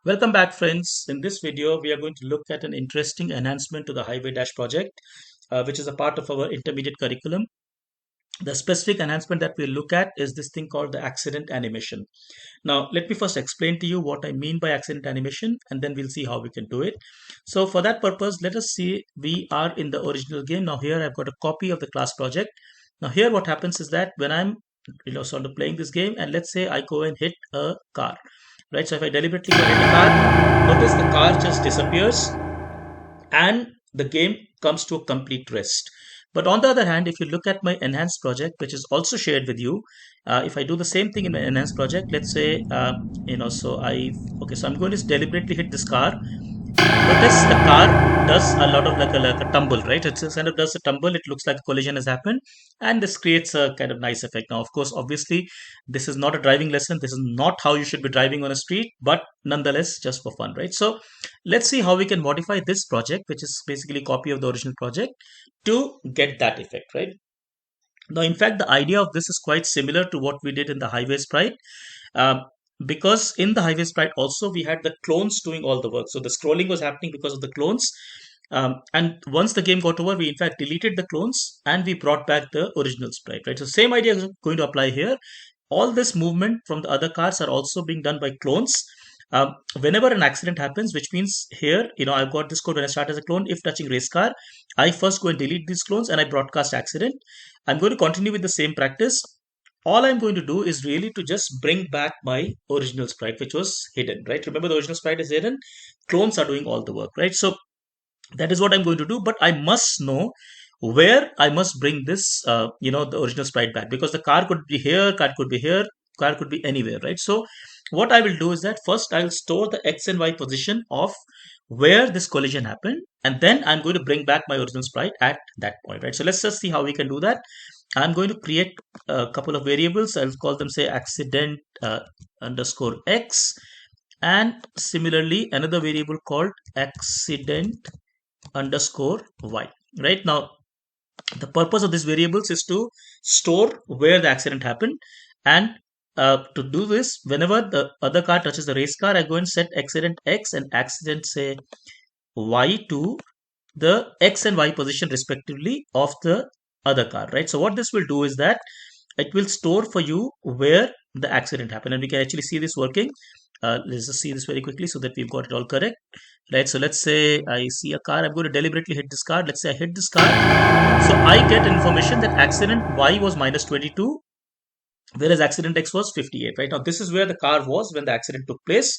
Welcome back, friends. In this video, we are going to look at an interesting enhancement to the Highway Dash project, which is a part of our intermediate curriculum. The specific enhancement that we'll look at is this thing called the accident animation. Now, let me first explain to you what I mean by accident animation, and then we'll see how we can do it. So for that purpose, let us see we are in the original game. Now here I've got a copy of the class project. Now here what happens is that when I'm sort of playing this game, and let's say I go and hit a car, right? So if I deliberately go hit a car, notice the car just disappears and the game comes to a complete rest. But on the other hand, if you look at my enhanced project, which is also shared with you, if I do the same thing in my enhanced project, let's say, so I'm going to deliberately hit this car. Notice the car does a lot of like a tumble, right? It just kind of does a tumble. It looks like a collision has happened, and this creates a kind of nice effect. Now, of course, obviously, this is not a driving lesson. This is not how you should be driving on a street, but nonetheless, just for fun, right? So, let's see how we can modify this project, which is basically a copy of the original project, to get that effect, right? Now, in fact, the idea of this is quite similar to what we did in the highway sprite. Um, because in the highway sprite also we had the clones doing all the work. So the scrolling was happening because of the clones. And once the game got over, we in fact deleted the clones and we brought back the original sprite, right? So same idea is going to apply here. All this movement from the other cars are also being done by clones. Whenever an accident happens, which means here, I've got this code when I start as a clone, if touching race car, I first go and delete these clones and I broadcast accident. I'm going to continue with the same practice. All I'm going to do is really to just bring back my original sprite, which was hidden, right? Remember, the original sprite is hidden. Clones are doing all the work, right? So that is what I'm going to do, but I must know where I must bring this, the original sprite back, because the car could be here, car could be here, car could be anywhere, right? So what I will do is that first I will store the X and Y position of where this collision happened, and then I'm going to bring back my original sprite at that point, right? So let's just see how we can do that. I'm going to create a couple of variables. I'll call them, say, accident underscore X, and similarly another variable called accident underscore Y. Right now, the purpose of these variables is to store where the accident happened, and to do this, whenever the other car touches the race car, I go and set accident X and accident, say, Y to the X and Y position respectively of the other car, right? So what this will do is that it will store for you where the accident happened, and we can actually see this working. Let's just see this very quickly so that we've got it all correct, right? So let's say I see a car. I'm going to deliberately hit this car. Let's say I hit this car. So I get information that accident Y was minus 22, whereas accident X was 58, right? Now this is where the car was when the accident took place,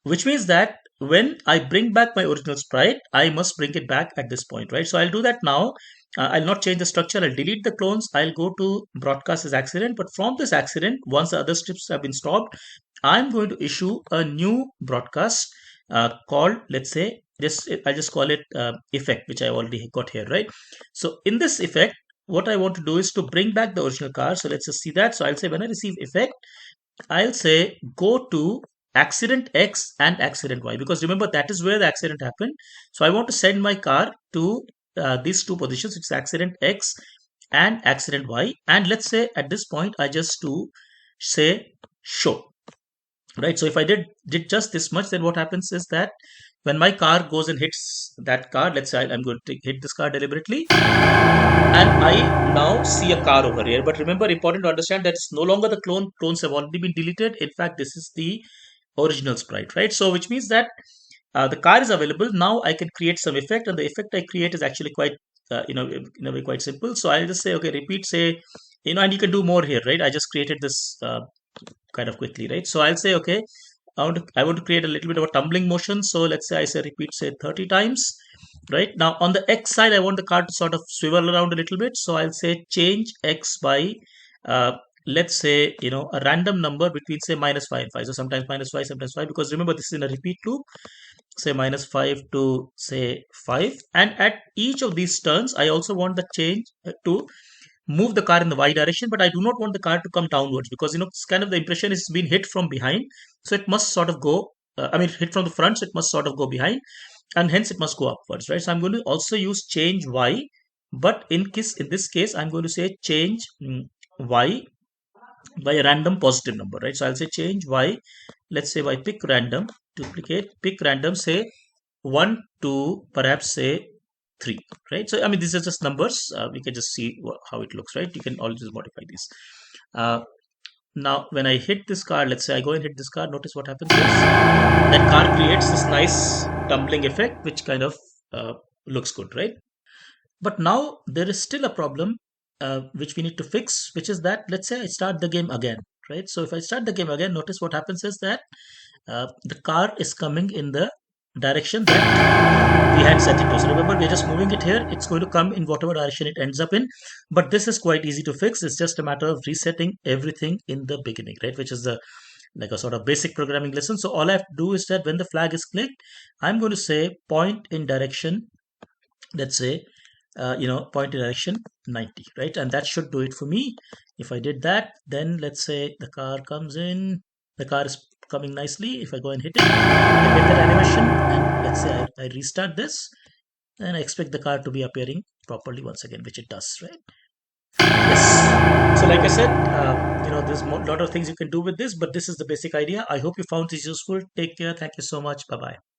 which means that when I bring back my original sprite, I must bring it back at this point, right? So I'll do that now. I'll not change the structure. I'll delete the clones. I'll go to broadcast as accident. But from this accident, once the other strips have been stopped, I'm going to issue a new broadcast called, let's say, I'll just call it effect, which I already got here, right? So in this effect, what I want to do is to bring back the original car. So let's just see that. So I'll say when I receive effect, I'll say go to accident X and accident Y, because remember that is where the accident happened. So I want to send my car to these two positions, it's accident X and accident Y. And let's say at this point I just do say show, right? So if I did just this much, then what happens is that when my car goes and hits that car, let's say I'm going to hit this car deliberately, and I now see a car over here. But remember, important to understand that it's no longer the clones have already been deleted. In fact, this is the original sprite, right? So which means that the car is available. Now I can create some effect, and the effect I create is actually quite in a way quite simple. So I'll just say, okay, repeat, say, and you can do more here, right? I just created this kind of quickly, right? So I'll say, okay, I want to create a little bit of a tumbling motion. So let's say I say repeat, say, 30 times, right? Now on the X side, I want the car to sort of swivel around a little bit. So I'll say change X by uh, let's say, a random number between, say, -5 and 5. So sometimes -5, sometimes 5, because remember this is in a repeat loop. Say -5 to, say, 5, and at each of these turns I also want the change to move the car in the Y direction, but I do not want the car to come downwards, because it's kind of the impression is being hit from behind, so it must sort of go hit from the front, so it must sort of go behind, and hence it must go upwards, right? So I'm going to also use change Y, but in this case I'm going to say change Y by a random positive number, right? So I'll say change Y, let's say by pick random, duplicate, pick random, say 1, 2, perhaps say 3, right? So I mean, these are just numbers. We can just see how it looks, right? You can always modify these. uh, Now when I hit this card, let's say I go and hit this card, notice what happens is that card creates this nice tumbling effect, which kind of looks good, right? But now there is still a problem, which we need to fix, which is that, let's say I start the game again, right? So if I start the game again, notice what happens is that the car is coming in the direction that we had set it to. So remember, we're just moving it here. It's going to come in whatever direction it ends up in. But this is quite easy to fix. It's just a matter of resetting everything in the beginning, right? Which is the like a sort of basic programming lesson. So all I have to do is that when the flag is clicked, I'm going to say point in direction, let's say, point in direction 90, right? And that should do it for me. If I did that, then let's say the car comes in, the car is coming nicely. If I go and hit it, I get that animation, and let's say I restart this, and I expect the car to be appearing properly once again, which it does, right? Yes. So like I said, there's a lot of things you can do with this, but this is the basic idea. I hope you found this useful. Take care. Thank you so much. Bye bye.